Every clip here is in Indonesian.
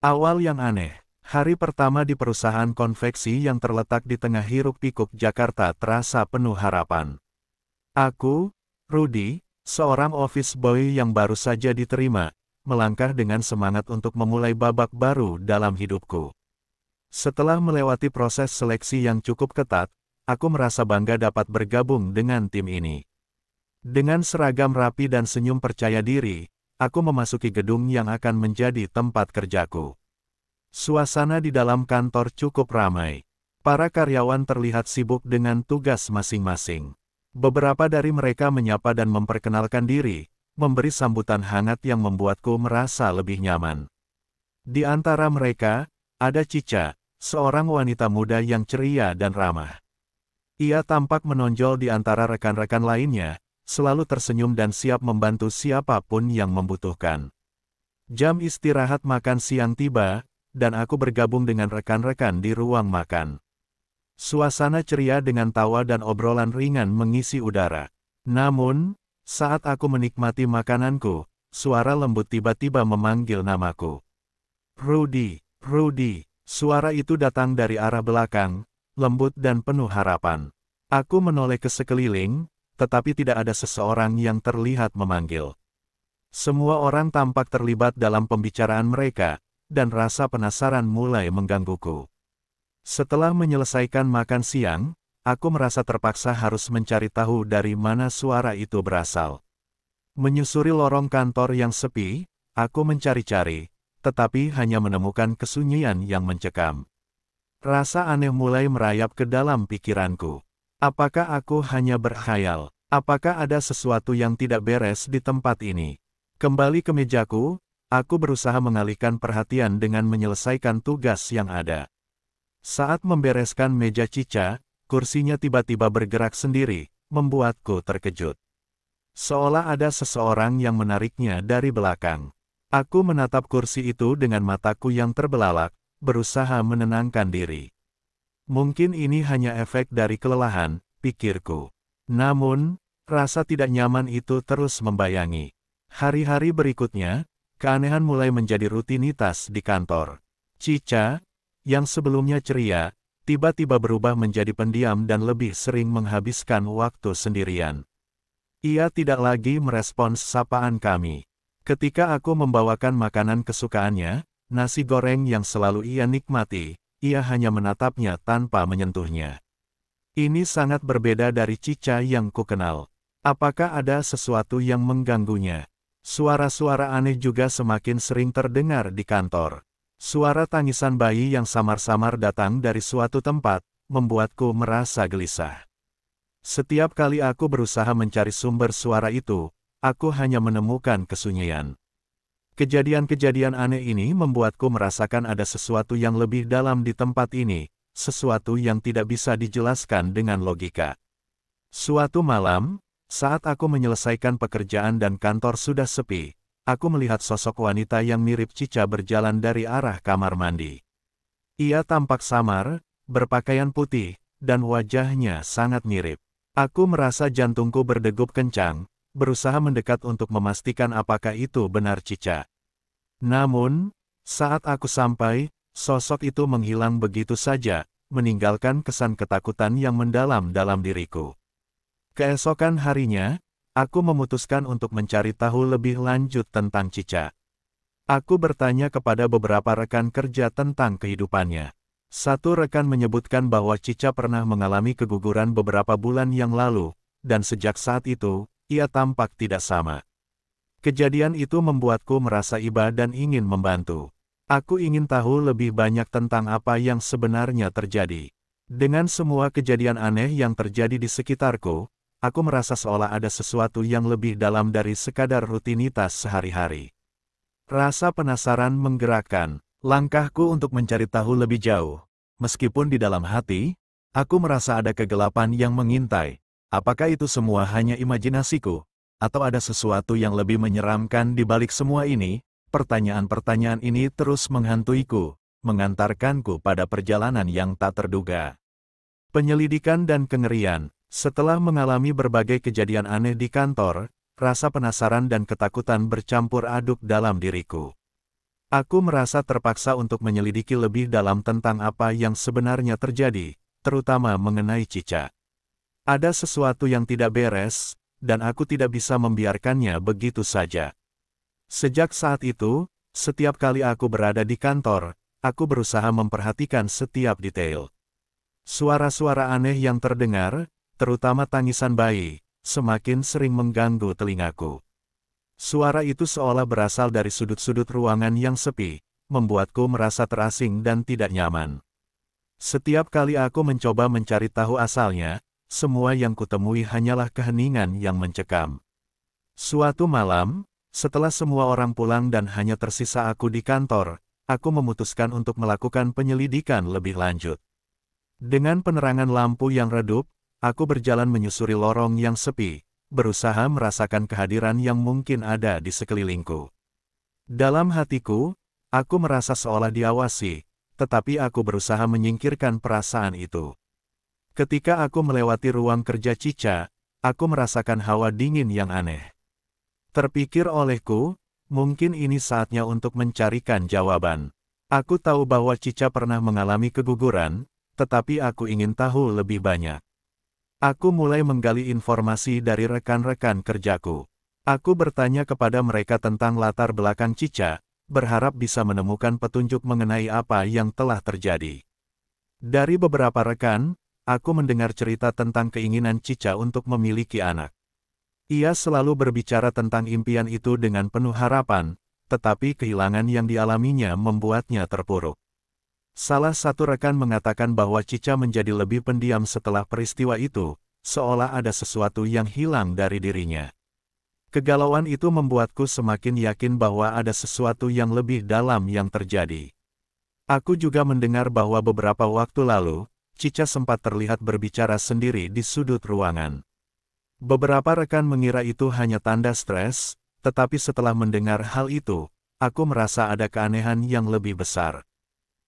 Awal yang aneh. Hari pertama di perusahaan konveksi yang terletak di tengah hiruk-pikuk Jakarta terasa penuh harapan. Aku, Rudy, seorang office boy yang baru saja diterima, melangkah dengan semangat untuk memulai babak baru dalam hidupku. Setelah melewati proses seleksi yang cukup ketat, aku merasa bangga dapat bergabung dengan tim ini. Dengan seragam rapi dan senyum percaya diri, aku memasuki gedung yang akan menjadi tempat kerjaku. Suasana di dalam kantor cukup ramai. Para karyawan terlihat sibuk dengan tugas masing-masing. Beberapa dari mereka menyapa dan memperkenalkan diri, memberi sambutan hangat yang membuatku merasa lebih nyaman. Di antara mereka, ada Cica, seorang wanita muda yang ceria dan ramah. Ia tampak menonjol di antara rekan-rekan lainnya, selalu tersenyum dan siap membantu siapapun yang membutuhkan. Jam istirahat makan siang tiba, dan aku bergabung dengan rekan-rekan di ruang makan. Suasana ceria dengan tawa dan obrolan ringan mengisi udara. Namun, saat aku menikmati makananku, suara lembut tiba-tiba memanggil namaku. Rudy, Rudy, suara itu datang dari arah belakang, lembut dan penuh harapan. Aku menoleh ke sekeliling, tetapi tidak ada seseorang yang terlihat memanggil. Semua orang tampak terlibat dalam pembicaraan mereka, dan rasa penasaran mulai menggangguku. Setelah menyelesaikan makan siang, aku merasa terpaksa harus mencari tahu dari mana suara itu berasal. Menyusuri lorong kantor yang sepi, aku mencari-cari, tetapi hanya menemukan kesunyian yang mencekam. Rasa aneh mulai merayap ke dalam pikiranku. Apakah aku hanya berkhayal? Apakah ada sesuatu yang tidak beres di tempat ini? Kembali ke mejaku, aku berusaha mengalihkan perhatian dengan menyelesaikan tugas yang ada. Saat membereskan meja Cica, kursinya tiba-tiba bergerak sendiri, membuatku terkejut. Seolah ada seseorang yang menariknya dari belakang. Aku menatap kursi itu dengan mataku yang terbelalak, berusaha menenangkan diri. Mungkin ini hanya efek dari kelelahan, pikirku. Namun, rasa tidak nyaman itu terus membayangi. Hari-hari berikutnya, keanehan mulai menjadi rutinitas di kantor. Cica, yang sebelumnya ceria, tiba-tiba berubah menjadi pendiam dan lebih sering menghabiskan waktu sendirian. Ia tidak lagi merespons sapaan kami. Ketika aku membawakan makanan kesukaannya, nasi goreng yang selalu ia nikmati, ia hanya menatapnya tanpa menyentuhnya. Ini sangat berbeda dari Cica yang kukenal. Apakah ada sesuatu yang mengganggunya? Suara-suara aneh juga semakin sering terdengar di kantor. Suara tangisan bayi yang samar-samar datang dari suatu tempat, membuatku merasa gelisah. Setiap kali aku berusaha mencari sumber suara itu, aku hanya menemukan kesunyian. Kejadian-kejadian aneh ini membuatku merasakan ada sesuatu yang lebih dalam di tempat ini, sesuatu yang tidak bisa dijelaskan dengan logika. Suatu malam, saat aku menyelesaikan pekerjaan dan kantor sudah sepi, aku melihat sosok wanita yang mirip Cica berjalan dari arah kamar mandi. Ia tampak samar, berpakaian putih, dan wajahnya sangat mirip. Aku merasa jantungku berdegup kencang, berusaha mendekat untuk memastikan apakah itu benar Cica. Namun, saat aku sampai, sosok itu menghilang begitu saja, meninggalkan kesan ketakutan yang mendalam dalam diriku. Keesokan harinya, aku memutuskan untuk mencari tahu lebih lanjut tentang Cica. Aku bertanya kepada beberapa rekan kerja tentang kehidupannya. Satu rekan menyebutkan bahwa Cica pernah mengalami keguguran beberapa bulan yang lalu, dan sejak saat itu, ia tampak tidak sama. Kejadian itu membuatku merasa iba dan ingin membantu. Aku ingin tahu lebih banyak tentang apa yang sebenarnya terjadi. Dengan semua kejadian aneh yang terjadi di sekitarku, aku merasa seolah ada sesuatu yang lebih dalam dari sekadar rutinitas sehari-hari. Rasa penasaran menggerakkan langkahku untuk mencari tahu lebih jauh. Meskipun di dalam hati, aku merasa ada kegelapan yang mengintai. Apakah itu semua hanya imajinasiku? Atau ada sesuatu yang lebih menyeramkan di balik semua ini? Pertanyaan-pertanyaan ini terus menghantuiku, mengantarkanku pada perjalanan yang tak terduga. Penyelidikan dan kengerian. Setelah mengalami berbagai kejadian aneh di kantor, rasa penasaran dan ketakutan bercampur aduk dalam diriku. Aku merasa terpaksa untuk menyelidiki lebih dalam tentang apa yang sebenarnya terjadi, terutama mengenai Cica. Ada sesuatu yang tidak beres, dan aku tidak bisa membiarkannya begitu saja. Sejak saat itu, setiap kali aku berada di kantor, aku berusaha memperhatikan setiap detail. Suara-suara aneh yang terdengar, terutama tangisan bayi, semakin sering mengganggu telingaku. Suara itu seolah berasal dari sudut-sudut ruangan yang sepi, membuatku merasa terasing dan tidak nyaman. Setiap kali aku mencoba mencari tahu asalnya, semua yang kutemui hanyalah keheningan yang mencekam. Suatu malam, setelah semua orang pulang dan hanya tersisa aku di kantor, aku memutuskan untuk melakukan penyelidikan lebih lanjut. Dengan penerangan lampu yang redup, aku berjalan menyusuri lorong yang sepi, berusaha merasakan kehadiran yang mungkin ada di sekelilingku. Dalam hatiku, aku merasa seolah diawasi, tetapi aku berusaha menyingkirkan perasaan itu. Ketika aku melewati ruang kerja Cica, aku merasakan hawa dingin yang aneh. Terpikir olehku, mungkin ini saatnya untuk mencarikan jawaban. Aku tahu bahwa Cica pernah mengalami keguguran, tetapi aku ingin tahu lebih banyak. Aku mulai menggali informasi dari rekan-rekan kerjaku. Aku bertanya kepada mereka tentang latar belakang Cica, berharap bisa menemukan petunjuk mengenai apa yang telah terjadi. Dari beberapa rekan, aku mendengar cerita tentang keinginan Cica untuk memiliki anak. Ia selalu berbicara tentang impian itu dengan penuh harapan, tetapi kehilangan yang dialaminya membuatnya terpuruk. Salah satu rekan mengatakan bahwa Cica menjadi lebih pendiam setelah peristiwa itu, seolah ada sesuatu yang hilang dari dirinya. Kegalauan itu membuatku semakin yakin bahwa ada sesuatu yang lebih dalam yang terjadi. Aku juga mendengar bahwa beberapa waktu lalu, Cica sempat terlihat berbicara sendiri di sudut ruangan. Beberapa rekan mengira itu hanya tanda stres, tetapi setelah mendengar hal itu, aku merasa ada keanehan yang lebih besar.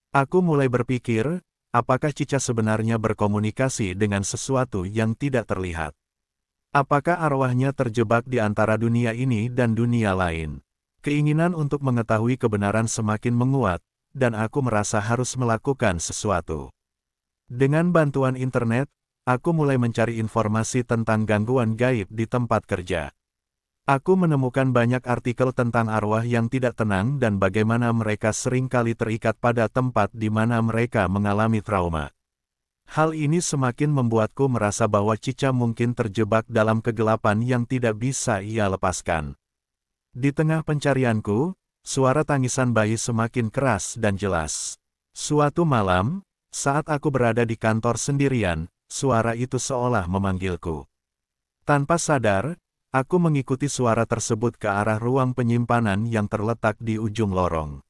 Aku mulai berpikir, apakah Cica sebenarnya berkomunikasi dengan sesuatu yang tidak terlihat? Apakah arwahnya terjebak di antara dunia ini dan dunia lain? Keinginan untuk mengetahui kebenaran semakin menguat, dan aku merasa harus melakukan sesuatu. Dengan bantuan internet, aku mulai mencari informasi tentang gangguan gaib di tempat kerja. Aku menemukan banyak artikel tentang arwah yang tidak tenang dan bagaimana mereka seringkali terikat pada tempat di mana mereka mengalami trauma. Hal ini semakin membuatku merasa bahwa Cica mungkin terjebak dalam kegelapan yang tidak bisa ia lepaskan. Di tengah pencarianku, suara tangisan bayi semakin keras dan jelas. Suatu malam, saat aku berada di kantor sendirian, suara itu seolah memanggilku. Tanpa sadar, aku mengikuti suara tersebut ke arah ruang penyimpanan yang terletak di ujung lorong.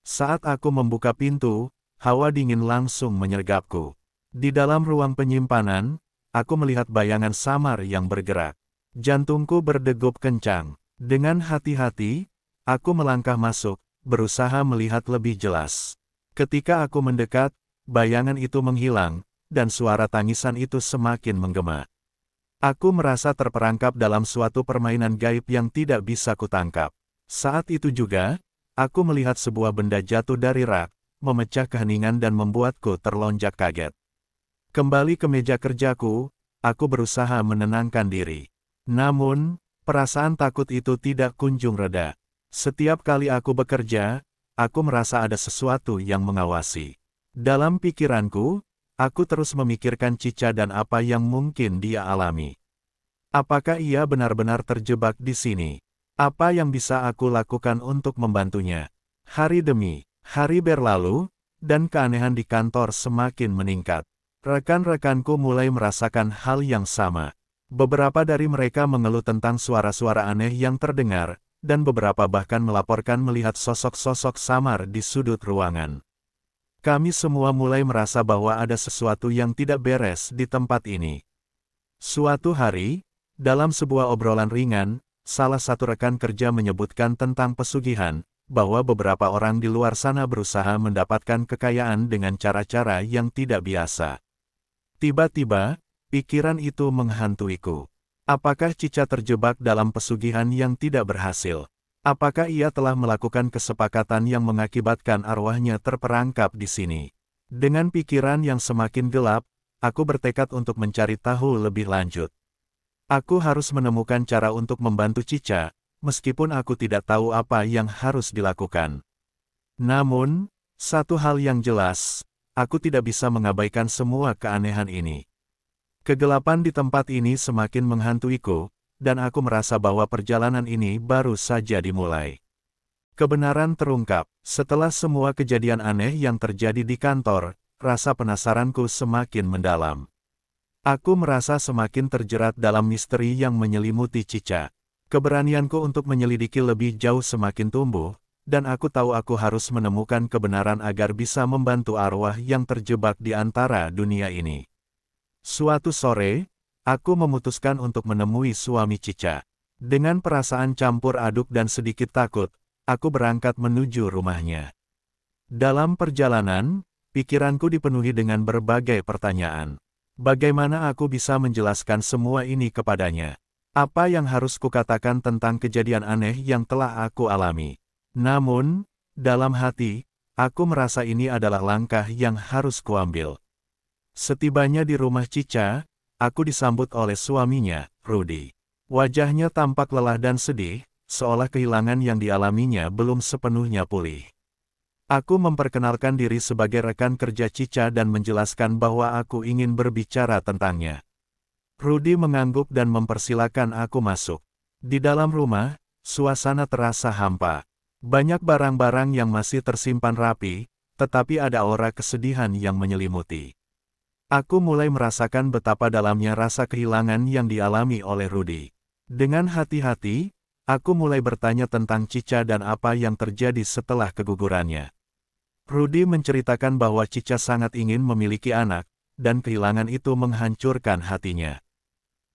Saat aku membuka pintu, hawa dingin langsung menyergapku. Di dalam ruang penyimpanan, aku melihat bayangan samar yang bergerak. Jantungku berdegup kencang. Dengan hati-hati, aku melangkah masuk, berusaha melihat lebih jelas. Ketika aku mendekat, bayangan itu menghilang, dan suara tangisan itu semakin menggema. Aku merasa terperangkap dalam suatu permainan gaib yang tidak bisa kutangkap. Saat itu juga, aku melihat sebuah benda jatuh dari rak, memecah keheningan dan membuatku terlonjak kaget. Kembali ke meja kerjaku, aku berusaha menenangkan diri. Namun, perasaan takut itu tidak kunjung reda. Setiap kali aku bekerja, aku merasa ada sesuatu yang mengawasi. Dalam pikiranku, aku terus memikirkan Cica dan apa yang mungkin dia alami. Apakah ia benar-benar terjebak di sini? Apa yang bisa aku lakukan untuk membantunya? Hari demi hari berlalu, dan keanehan di kantor semakin meningkat. Rekan-rekanku mulai merasakan hal yang sama. Beberapa dari mereka mengeluh tentang suara-suara aneh yang terdengar, dan beberapa bahkan melaporkan melihat sosok-sosok samar di sudut ruangan. Kami semua mulai merasa bahwa ada sesuatu yang tidak beres di tempat ini. Suatu hari, dalam sebuah obrolan ringan, salah satu rekan kerja menyebutkan tentang pesugihan, bahwa beberapa orang di luar sana berusaha mendapatkan kekayaan dengan cara-cara yang tidak biasa. Tiba-tiba, pikiran itu menghantuiku. Apakah Cica terjebak dalam pesugihan yang tidak berhasil? Apakah ia telah melakukan kesepakatan yang mengakibatkan arwahnya terperangkap di sini? Dengan pikiran yang semakin gelap, aku bertekad untuk mencari tahu lebih lanjut. Aku harus menemukan cara untuk membantu Cica, meskipun aku tidak tahu apa yang harus dilakukan. Namun, satu hal yang jelas, aku tidak bisa mengabaikan semua keanehan ini. Kegelapan di tempat ini semakin menghantuiku, dan aku merasa bahwa perjalanan ini baru saja dimulai. Kebenaran terungkap, setelah semua kejadian aneh yang terjadi di kantor, rasa penasaranku semakin mendalam. Aku merasa semakin terjerat dalam misteri yang menyelimuti Cica. Keberanianku untuk menyelidiki lebih jauh semakin tumbuh, dan aku tahu aku harus menemukan kebenaran agar bisa membantu arwah yang terjebak di antara dunia ini. Suatu sore, aku memutuskan untuk menemui suami Cica. Dengan perasaan campur aduk dan sedikit takut, aku berangkat menuju rumahnya. Dalam perjalanan, pikiranku dipenuhi dengan berbagai pertanyaan. Bagaimana aku bisa menjelaskan semua ini kepadanya? Apa yang harus kukatakan tentang kejadian aneh yang telah aku alami? Namun, dalam hati, aku merasa ini adalah langkah yang harus kuambil. Setibanya di rumah Cica, aku disambut oleh suaminya, Rudy. Wajahnya tampak lelah dan sedih, seolah kehilangan yang dialaminya belum sepenuhnya pulih. Aku memperkenalkan diri sebagai rekan kerja Cica dan menjelaskan bahwa aku ingin berbicara tentangnya. Rudy mengangguk dan mempersilakan aku masuk. Di dalam rumah, suasana terasa hampa. Banyak barang-barang yang masih tersimpan rapi, tetapi ada aura kesedihan yang menyelimuti. Aku mulai merasakan betapa dalamnya rasa kehilangan yang dialami oleh Rudy. Dengan hati-hati, aku mulai bertanya tentang Cica dan apa yang terjadi setelah kegugurannya. Rudy menceritakan bahwa Cica sangat ingin memiliki anak, dan kehilangan itu menghancurkan hatinya.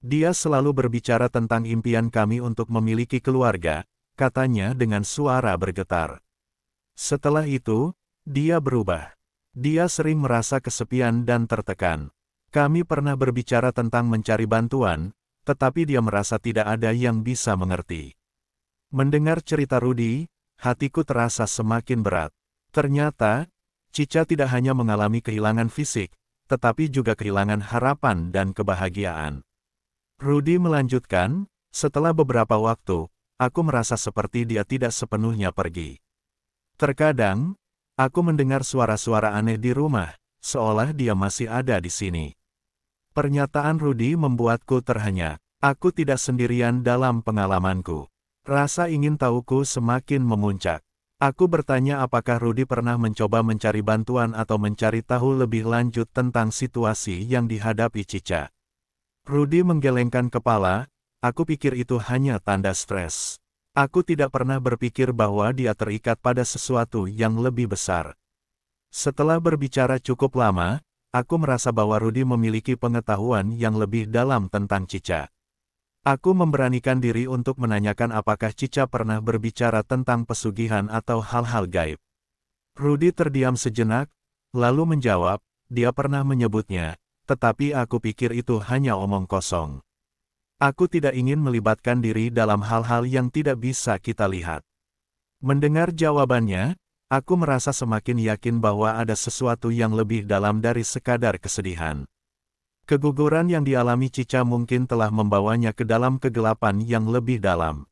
Dia selalu berbicara tentang impian kami untuk memiliki keluarga, katanya dengan suara bergetar. Setelah itu, dia berubah. Dia sering merasa kesepian dan tertekan. Kami pernah berbicara tentang mencari bantuan, tetapi dia merasa tidak ada yang bisa mengerti. Mendengar cerita Rudy, hatiku terasa semakin berat. Ternyata, Cica tidak hanya mengalami kehilangan fisik, tetapi juga kehilangan harapan dan kebahagiaan. Rudy melanjutkan, setelah beberapa waktu, aku merasa seperti dia tidak sepenuhnya pergi. Terkadang, aku mendengar suara-suara aneh di rumah, seolah dia masih ada di sini. Pernyataan Rudy membuatku terhenyak. Aku tidak sendirian dalam pengalamanku. Rasa ingin tahuku semakin memuncak. Aku bertanya apakah Rudy pernah mencoba mencari bantuan atau mencari tahu lebih lanjut tentang situasi yang dihadapi Cica. Rudy menggelengkan kepala, aku pikir itu hanya tanda stres. Aku tidak pernah berpikir bahwa dia terikat pada sesuatu yang lebih besar. Setelah berbicara cukup lama, aku merasa bahwa Rudy memiliki pengetahuan yang lebih dalam tentang Cica. Aku memberanikan diri untuk menanyakan apakah Cica pernah berbicara tentang pesugihan atau hal-hal gaib. Rudy terdiam sejenak, lalu menjawab, dia pernah menyebutnya, tetapi aku pikir itu hanya omong kosong. Aku tidak ingin melibatkan diri dalam hal-hal yang tidak bisa kita lihat. Mendengar jawabannya, aku merasa semakin yakin bahwa ada sesuatu yang lebih dalam dari sekadar kesedihan. Keguguran yang dialami Cica mungkin telah membawanya ke dalam kegelapan yang lebih dalam.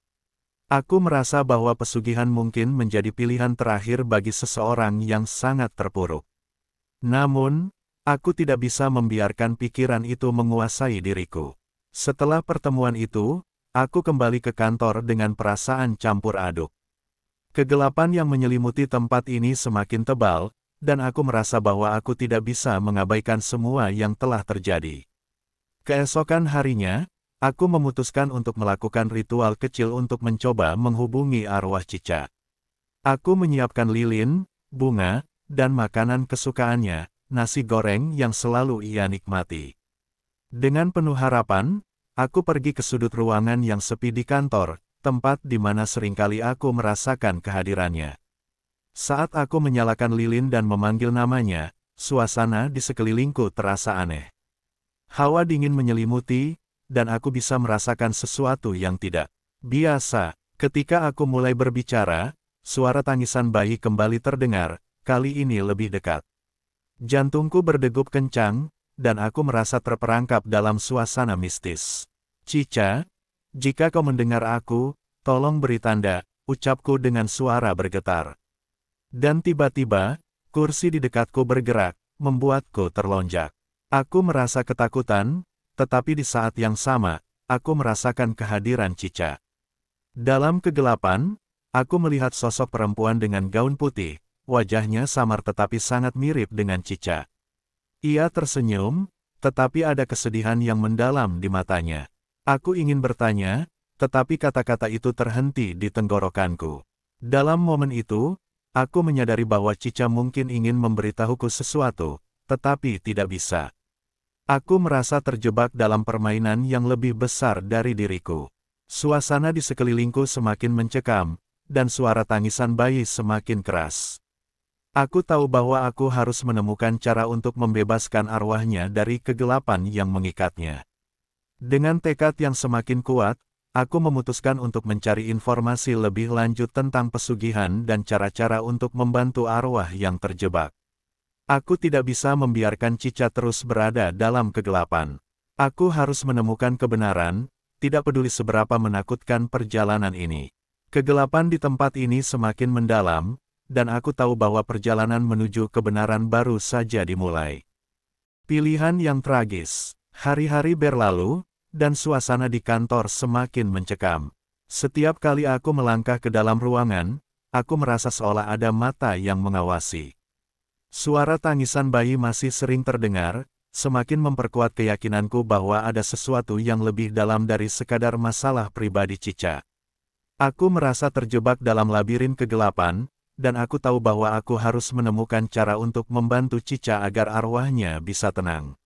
Aku merasa bahwa pesugihan mungkin menjadi pilihan terakhir bagi seseorang yang sangat terpuruk. Namun, aku tidak bisa membiarkan pikiran itu menguasai diriku. Setelah pertemuan itu, aku kembali ke kantor dengan perasaan campur aduk. Kegelapan yang menyelimuti tempat ini semakin tebal, dan aku merasa bahwa aku tidak bisa mengabaikan semua yang telah terjadi. Keesokan harinya, aku memutuskan untuk melakukan ritual kecil untuk mencoba menghubungi arwah Cica. Aku menyiapkan lilin, bunga, dan makanan kesukaannya, nasi goreng yang selalu ia nikmati. Dengan penuh harapan, aku pergi ke sudut ruangan yang sepi di kantor, tempat di mana seringkali aku merasakan kehadirannya. Saat aku menyalakan lilin dan memanggil namanya, suasana di sekelilingku terasa aneh. Hawa dingin menyelimuti, dan aku bisa merasakan sesuatu yang tidak biasa. Ketika aku mulai berbicara, suara tangisan bayi kembali terdengar, kali ini lebih dekat. Jantungku berdegup kencang, dan aku merasa terperangkap dalam suasana mistis. Cica, jika kau mendengar aku, tolong beri tanda, ucapku dengan suara bergetar. Dan tiba-tiba, kursi di dekatku bergerak, membuatku terlonjak. Aku merasa ketakutan, tetapi di saat yang sama, aku merasakan kehadiran Cica. Dalam kegelapan, aku melihat sosok perempuan dengan gaun putih, wajahnya samar tetapi sangat mirip dengan Cica. Ia tersenyum, tetapi ada kesedihan yang mendalam di matanya. Aku ingin bertanya, tetapi kata-kata itu terhenti di tenggorokanku. Dalam momen itu, aku menyadari bahwa Cica mungkin ingin memberitahuku sesuatu, tetapi tidak bisa. Aku merasa terjebak dalam permainan yang lebih besar dari diriku. Suasana di sekelilingku semakin mencekam, dan suara tangisan bayi semakin keras. Aku tahu bahwa aku harus menemukan cara untuk membebaskan arwahnya dari kegelapan yang mengikatnya. Dengan tekad yang semakin kuat, aku memutuskan untuk mencari informasi lebih lanjut tentang pesugihan dan cara-cara untuk membantu arwah yang terjebak. Aku tidak bisa membiarkan Cica terus berada dalam kegelapan. Aku harus menemukan kebenaran, tidak peduli seberapa menakutkan perjalanan ini. Kegelapan di tempat ini semakin mendalam, dan aku tahu bahwa perjalanan menuju kebenaran baru saja dimulai. Pilihan yang tragis. Hari-hari berlalu, dan suasana di kantor semakin mencekam. Setiap kali aku melangkah ke dalam ruangan, aku merasa seolah ada mata yang mengawasi. Suara tangisan bayi masih sering terdengar, semakin memperkuat keyakinanku bahwa ada sesuatu yang lebih dalam dari sekadar masalah pribadi Cica. Aku merasa terjebak dalam labirin kegelapan, dan aku tahu bahwa aku harus menemukan cara untuk membantu Cica agar arwahnya bisa tenang.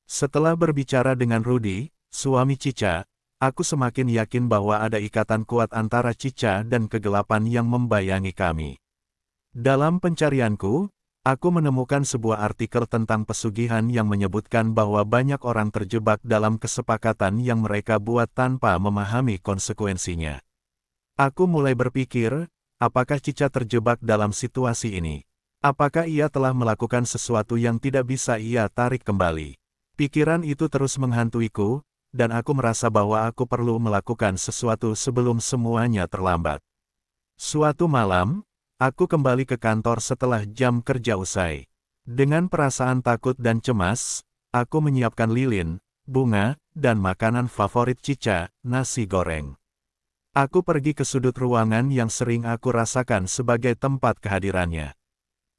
Setelah berbicara dengan Rudy, suami Cica, aku semakin yakin bahwa ada ikatan kuat antara Cica dan kegelapan yang membayangi kami. Dalam pencarianku, aku menemukan sebuah artikel tentang pesugihan yang menyebutkan bahwa banyak orang terjebak dalam kesepakatan yang mereka buat tanpa memahami konsekuensinya. Aku mulai berpikir, apakah Cica terjebak dalam situasi ini? Apakah ia telah melakukan sesuatu yang tidak bisa ia tarik kembali? Pikiran itu terus menghantuiku, dan aku merasa bahwa aku perlu melakukan sesuatu sebelum semuanya terlambat. Suatu malam, aku kembali ke kantor setelah jam kerja usai. Dengan perasaan takut dan cemas, aku menyiapkan lilin, bunga, dan makanan favorit Cica, nasi goreng. Aku pergi ke sudut ruangan yang sering aku rasakan sebagai tempat kehadirannya.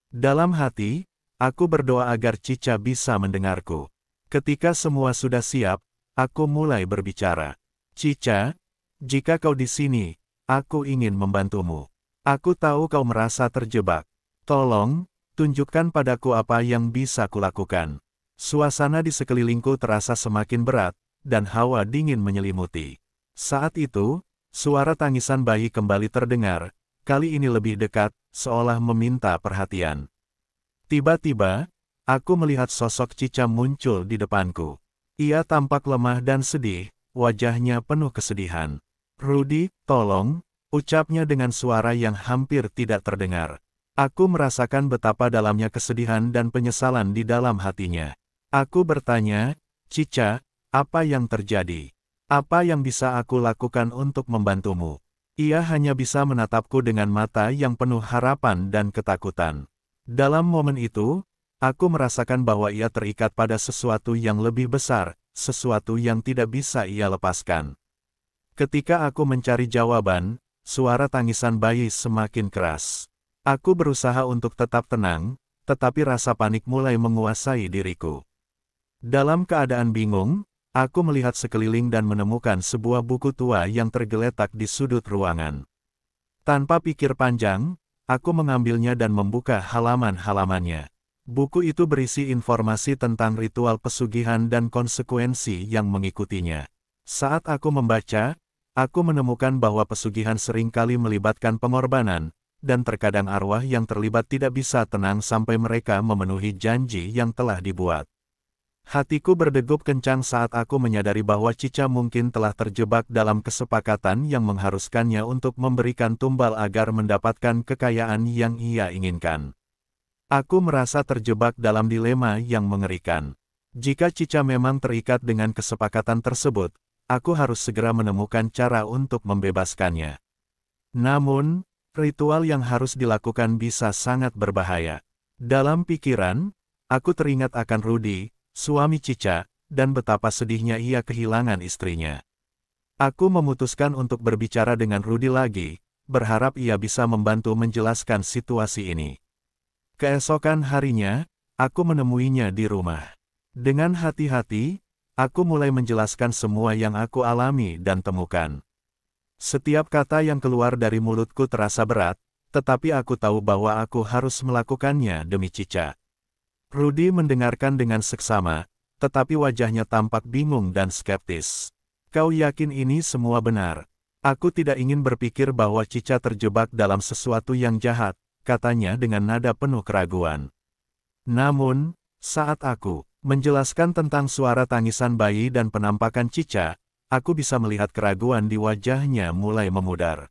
Dalam hati, aku berdoa agar Cica bisa mendengarku. Ketika semua sudah siap, aku mulai berbicara. Cica, jika kau di sini, aku ingin membantumu. Aku tahu kau merasa terjebak. Tolong, tunjukkan padaku apa yang bisa kulakukan. Suasana di sekelilingku terasa semakin berat, dan hawa dingin menyelimuti. Saat itu, suara tangisan bayi kembali terdengar, kali ini lebih dekat, seolah meminta perhatian. Tiba-tiba, aku melihat sosok Cica muncul di depanku. Ia tampak lemah dan sedih, wajahnya penuh kesedihan. Rudy, tolong, ucapnya dengan suara yang hampir tidak terdengar. Aku merasakan betapa dalamnya kesedihan dan penyesalan di dalam hatinya. Aku bertanya, Cica, apa yang terjadi? Apa yang bisa aku lakukan untuk membantumu? Ia hanya bisa menatapku dengan mata yang penuh harapan dan ketakutan. Dalam momen itu, aku merasakan bahwa ia terikat pada sesuatu yang lebih besar, sesuatu yang tidak bisa ia lepaskan. Ketika aku mencari jawaban, suara tangisan bayi semakin keras. Aku berusaha untuk tetap tenang, tetapi rasa panik mulai menguasai diriku. Dalam keadaan bingung, aku melihat sekeliling dan menemukan sebuah buku tua yang tergeletak di sudut ruangan. Tanpa pikir panjang, aku mengambilnya dan membuka halaman-halamannya. Buku itu berisi informasi tentang ritual pesugihan dan konsekuensi yang mengikutinya. Saat aku membaca, aku menemukan bahwa pesugihan seringkali melibatkan pengorbanan, dan terkadang arwah yang terlibat tidak bisa tenang sampai mereka memenuhi janji yang telah dibuat. Hatiku berdegup kencang saat aku menyadari bahwa Cica mungkin telah terjebak dalam kesepakatan yang mengharuskannya untuk memberikan tumbal agar mendapatkan kekayaan yang ia inginkan. Aku merasa terjebak dalam dilema yang mengerikan. Jika Cica memang terikat dengan kesepakatan tersebut, aku harus segera menemukan cara untuk membebaskannya. Namun, ritual yang harus dilakukan bisa sangat berbahaya. Dalam pikiran, aku teringat akan Rudy, suami Cica, dan betapa sedihnya ia kehilangan istrinya. Aku memutuskan untuk berbicara dengan Rudy lagi, berharap ia bisa membantu menjelaskan situasi ini. Keesokan harinya, aku menemuinya di rumah. Dengan hati-hati, aku mulai menjelaskan semua yang aku alami dan temukan. Setiap kata yang keluar dari mulutku terasa berat, tetapi aku tahu bahwa aku harus melakukannya demi Cica. Rudy mendengarkan dengan seksama, tetapi wajahnya tampak bingung dan skeptis. Kau yakin ini semua benar? Aku tidak ingin berpikir bahwa Cica terjebak dalam sesuatu yang jahat, katanya dengan nada penuh keraguan. Namun, saat aku menjelaskan tentang suara tangisan bayi dan penampakan Cica, aku bisa melihat keraguan di wajahnya mulai memudar.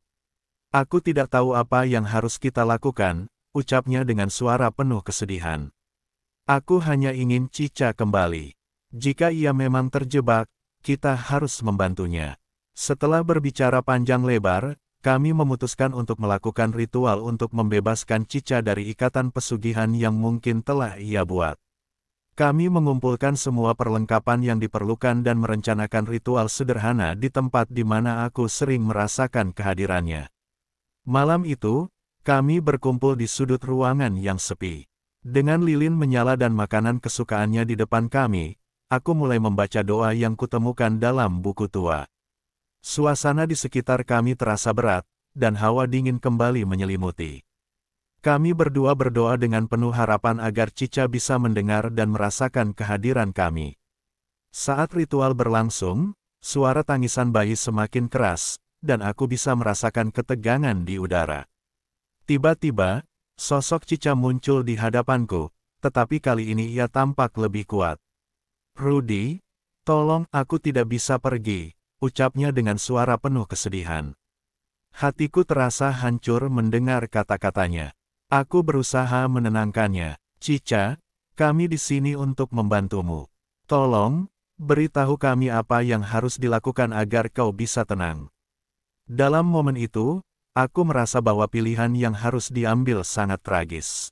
Aku tidak tahu apa yang harus kita lakukan, ucapnya dengan suara penuh kesedihan. Aku hanya ingin Cica kembali. Jika ia memang terjebak, kita harus membantunya. Setelah berbicara panjang lebar, kami memutuskan untuk melakukan ritual untuk membebaskan Cica dari ikatan pesugihan yang mungkin telah ia buat. Kami mengumpulkan semua perlengkapan yang diperlukan dan merencanakan ritual sederhana di tempat di mana aku sering merasakan kehadirannya. Malam itu, kami berkumpul di sudut ruangan yang sepi. Dengan lilin menyala dan makanan kesukaannya di depan kami, aku mulai membaca doa yang kutemukan dalam buku tua. Suasana di sekitar kami terasa berat, dan hawa dingin kembali menyelimuti. Kami berdua berdoa dengan penuh harapan agar Cica bisa mendengar dan merasakan kehadiran kami. Saat ritual berlangsung, suara tangisan bayi semakin keras, dan aku bisa merasakan ketegangan di udara. Tiba-tiba, sosok Cica muncul di hadapanku, tetapi kali ini ia tampak lebih kuat. Rudy, tolong, aku tidak bisa pergi, ucapnya dengan suara penuh kesedihan. Hatiku terasa hancur mendengar kata-katanya. Aku berusaha menenangkannya. Cica, kami di sini untuk membantumu. Tolong, beritahu kami apa yang harus dilakukan agar kau bisa tenang. Dalam momen itu, aku merasa bahwa pilihan yang harus diambil sangat tragis.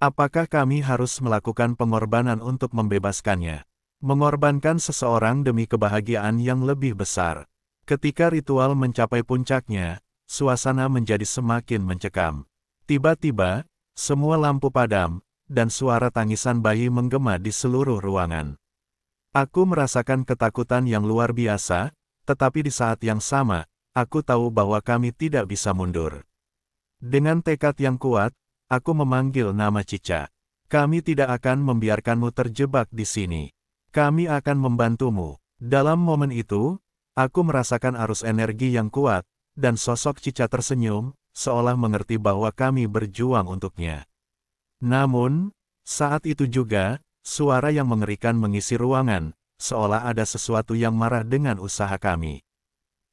Apakah kami harus melakukan pengorbanan untuk membebaskannya? Mengorbankan seseorang demi kebahagiaan yang lebih besar. Ketika ritual mencapai puncaknya, suasana menjadi semakin mencekam. Tiba-tiba, semua lampu padam, dan suara tangisan bayi menggema di seluruh ruangan. Aku merasakan ketakutan yang luar biasa, tetapi di saat yang sama, aku tahu bahwa kami tidak bisa mundur. Dengan tekad yang kuat, aku memanggil nama Cica. Kami tidak akan membiarkanmu terjebak di sini. Kami akan membantumu. Dalam momen itu, aku merasakan arus energi yang kuat, dan sosok Cica tersenyum, seolah mengerti bahwa kami berjuang untuknya. Namun, saat itu juga, suara yang mengerikan mengisi ruangan, seolah ada sesuatu yang marah dengan usaha kami.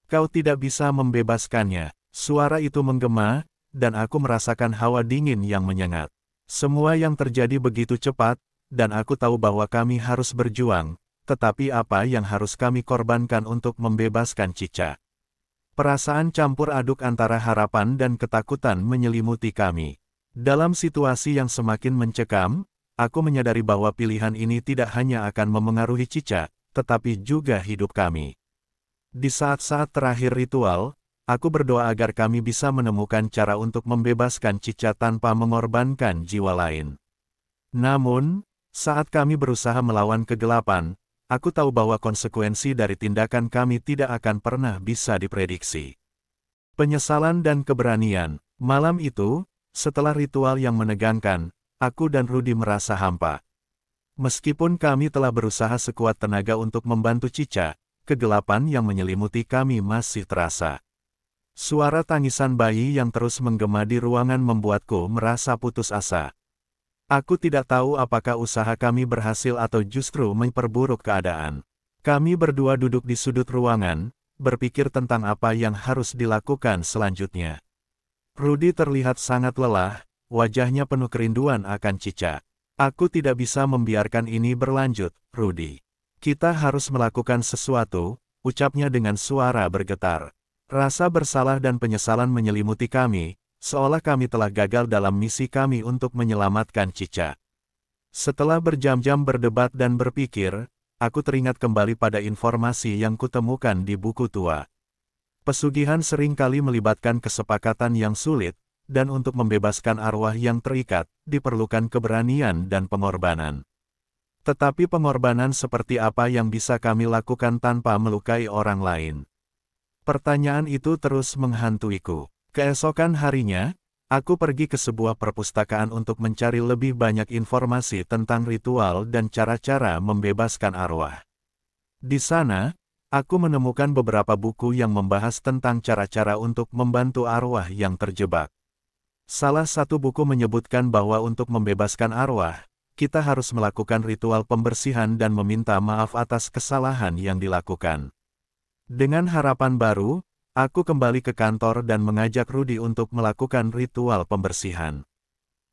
Kau tidak bisa membebaskannya. Suara itu menggema, dan aku merasakan hawa dingin yang menyengat. Semua yang terjadi begitu cepat, dan aku tahu bahwa kami harus berjuang, tetapi apa yang harus kami korbankan untuk membebaskan Cica? Perasaan campur aduk antara harapan dan ketakutan menyelimuti kami. Dalam situasi yang semakin mencekam, aku menyadari bahwa pilihan ini tidak hanya akan memengaruhi Cica, tetapi juga hidup kami. Di saat-saat terakhir ritual, aku berdoa agar kami bisa menemukan cara untuk membebaskan Cica tanpa mengorbankan jiwa lain. Namun, saat kami berusaha melawan kegelapan, aku tahu bahwa konsekuensi dari tindakan kami tidak akan pernah bisa diprediksi. Penyesalan dan keberanian. Malam itu, setelah ritual yang menegangkan, aku dan Rudy merasa hampa. Meskipun kami telah berusaha sekuat tenaga untuk membantu Cica, kegelapan yang menyelimuti kami masih terasa. Suara tangisan bayi yang terus menggema di ruangan membuatku merasa putus asa. Aku tidak tahu apakah usaha kami berhasil atau justru memperburuk keadaan. Kami berdua duduk di sudut ruangan, berpikir tentang apa yang harus dilakukan selanjutnya. Rudy terlihat sangat lelah, wajahnya penuh kerinduan akan Cica. Aku tidak bisa membiarkan ini berlanjut, Rudy. Kita harus melakukan sesuatu, ucapnya dengan suara bergetar. Rasa bersalah dan penyesalan menyelimuti kami, seolah kami telah gagal dalam misi kami untuk menyelamatkan Cica. Setelah berjam-jam berdebat dan berpikir, aku teringat kembali pada informasi yang kutemukan di buku tua. Pesugihan seringkali melibatkan kesepakatan yang sulit, dan untuk membebaskan arwah yang terikat, diperlukan keberanian dan pengorbanan. Tetapi pengorbanan seperti apa yang bisa kami lakukan tanpa melukai orang lain? Pertanyaan itu terus menghantuiku. Keesokan harinya, aku pergi ke sebuah perpustakaan untuk mencari lebih banyak informasi tentang ritual dan cara-cara membebaskan arwah. Di sana, aku menemukan beberapa buku yang membahas tentang cara-cara untuk membantu arwah yang terjebak. Salah satu buku menyebutkan bahwa untuk membebaskan arwah, kita harus melakukan ritual pembersihan dan meminta maaf atas kesalahan yang dilakukan. Dengan harapan baru, aku kembali ke kantor dan mengajak Rudy untuk melakukan ritual pembersihan.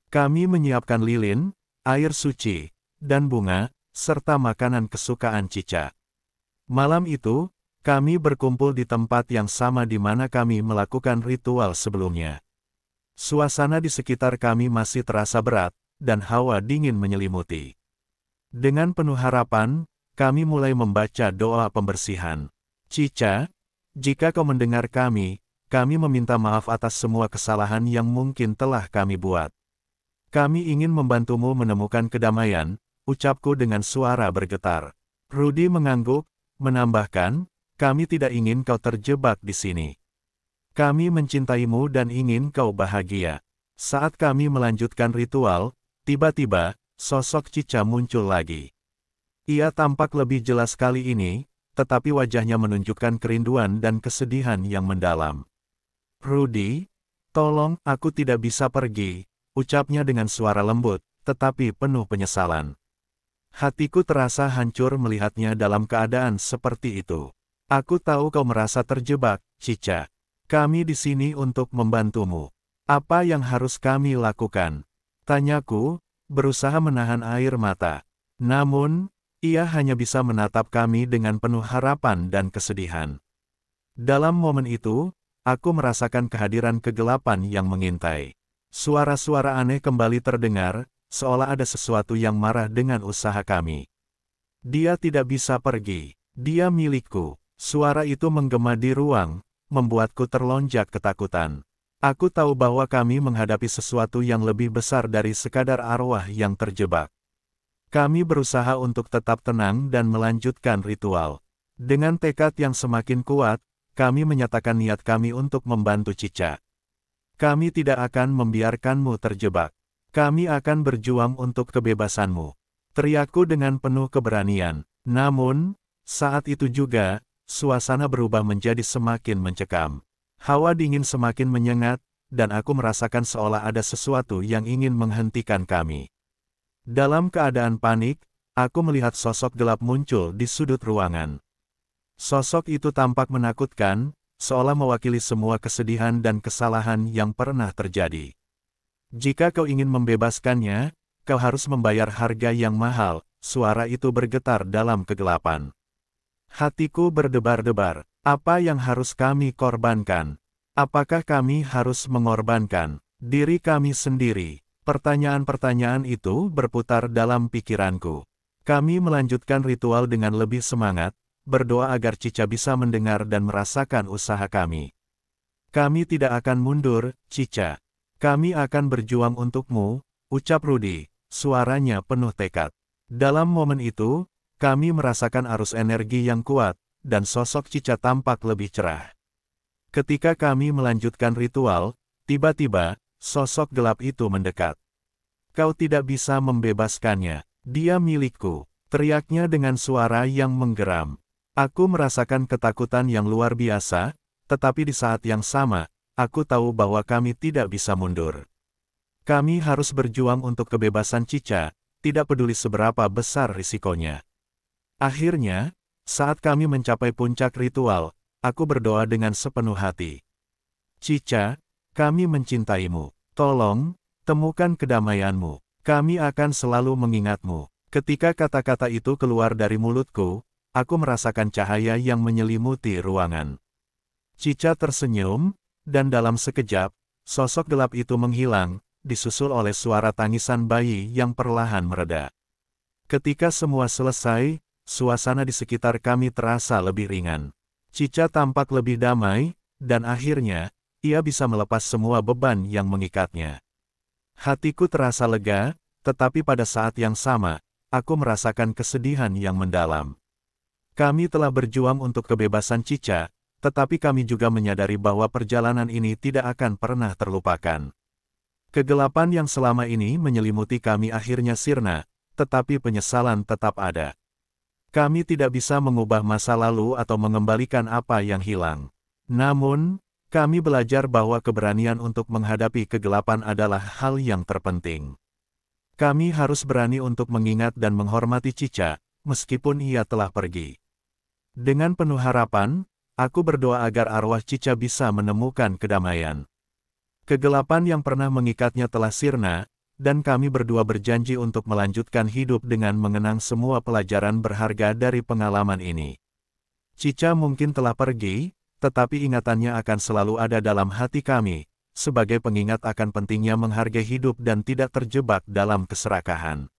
Kami menyiapkan lilin, air suci, dan bunga, serta makanan kesukaan Cica. Malam itu, kami berkumpul di tempat yang sama di mana kami melakukan ritual sebelumnya. Suasana di sekitar kami masih terasa berat, dan hawa dingin menyelimuti. Dengan penuh harapan, kami mulai membaca doa pembersihan. Cica, jika kau mendengar kami meminta maaf atas semua kesalahan yang mungkin telah kami buat. Kami ingin membantumu menemukan kedamaian, ucapku dengan suara bergetar. Rudy mengangguk, menambahkan, kami tidak ingin kau terjebak di sini. Kami mencintaimu dan ingin kau bahagia. Saat kami melanjutkan ritual, tiba-tiba, sosok Cica muncul lagi. Ia tampak lebih jelas kali ini, tetapi wajahnya menunjukkan kerinduan dan kesedihan yang mendalam. Rudy, tolong, aku tidak bisa pergi, ucapnya dengan suara lembut, tetapi penuh penyesalan. Hatiku terasa hancur melihatnya dalam keadaan seperti itu. Aku tahu kau merasa terjebak, Cica. Kami di sini untuk membantumu. Apa yang harus kami lakukan? Tanyaku, berusaha menahan air mata. Namun, ia hanya bisa menatap kami dengan penuh harapan dan kesedihan. Dalam momen itu, aku merasakan kehadiran kegelapan yang mengintai. Suara-suara aneh kembali terdengar, seolah ada sesuatu yang marah dengan usaha kami. Dia tidak bisa pergi. Dia milikku. Suara itu menggema di ruang, membuatku terlonjak ketakutan. Aku tahu bahwa kami menghadapi sesuatu yang lebih besar dari sekadar arwah yang terjebak. Kami berusaha untuk tetap tenang dan melanjutkan ritual. Dengan tekad yang semakin kuat, kami menyatakan niat kami untuk membantu Cica. Kami tidak akan membiarkanmu terjebak. Kami akan berjuang untuk kebebasanmu. Teriakku dengan penuh keberanian. Namun, saat itu juga, suasana berubah menjadi semakin mencekam. Hawa dingin semakin menyengat, dan aku merasakan seolah ada sesuatu yang ingin menghentikan kami. Dalam keadaan panik, aku melihat sosok gelap muncul di sudut ruangan. Sosok itu tampak menakutkan, seolah mewakili semua kesedihan dan kesalahan yang pernah terjadi. Jika kau ingin membebaskannya, kau harus membayar harga yang mahal, suara itu bergetar dalam kegelapan. Hatiku berdebar-debar, apa yang harus kami korbankan? Apakah kami harus mengorbankan diri kami sendiri? Pertanyaan-pertanyaan itu berputar dalam pikiranku. Kami melanjutkan ritual dengan lebih semangat, berdoa agar Cica bisa mendengar dan merasakan usaha kami. Kami tidak akan mundur, Cica. Kami akan berjuang untukmu, ucap Rudy, suaranya penuh tekad. Dalam momen itu, kami merasakan arus energi yang kuat, dan sosok Cica tampak lebih cerah. Ketika kami melanjutkan ritual, tiba-tiba, sosok gelap itu mendekat. Kau tidak bisa membebaskannya, dia milikku, teriaknya dengan suara yang menggeram. Aku merasakan ketakutan yang luar biasa, tetapi di saat yang sama, aku tahu bahwa kami tidak bisa mundur. Kami harus berjuang untuk kebebasan Cica, tidak peduli seberapa besar risikonya. Akhirnya, saat kami mencapai puncak ritual, aku berdoa dengan sepenuh hati. Cica, kami mencintaimu. Tolong, temukan kedamaianmu. Kami akan selalu mengingatmu. Ketika kata-kata itu keluar dari mulutku, aku merasakan cahaya yang menyelimuti ruangan. Cica tersenyum, dan dalam sekejap, sosok gelap itu menghilang, disusul oleh suara tangisan bayi yang perlahan mereda. Ketika semua selesai, suasana di sekitar kami terasa lebih ringan. Cica tampak lebih damai, dan akhirnya, ia bisa melepas semua beban yang mengikatnya. Hatiku terasa lega, tetapi pada saat yang sama, aku merasakan kesedihan yang mendalam. Kami telah berjuang untuk kebebasan Cica, tetapi kami juga menyadari bahwa perjalanan ini tidak akan pernah terlupakan. Kegelapan yang selama ini menyelimuti kami akhirnya sirna, tetapi penyesalan tetap ada. Kami tidak bisa mengubah masa lalu atau mengembalikan apa yang hilang. Namun, kami belajar bahwa keberanian untuk menghadapi kegelapan adalah hal yang terpenting. Kami harus berani untuk mengingat dan menghormati Cica, meskipun ia telah pergi. Dengan penuh harapan, aku berdoa agar arwah Cica bisa menemukan kedamaian. Kegelapan yang pernah mengikatnya telah sirna, dan kami berdua berjanji untuk melanjutkan hidup dengan mengenang semua pelajaran berharga dari pengalaman ini. Cica mungkin telah pergi, tetapi ingatannya akan selalu ada dalam hati kami, sebagai pengingat akan pentingnya menghargai hidup dan tidak terjebak dalam keserakahan.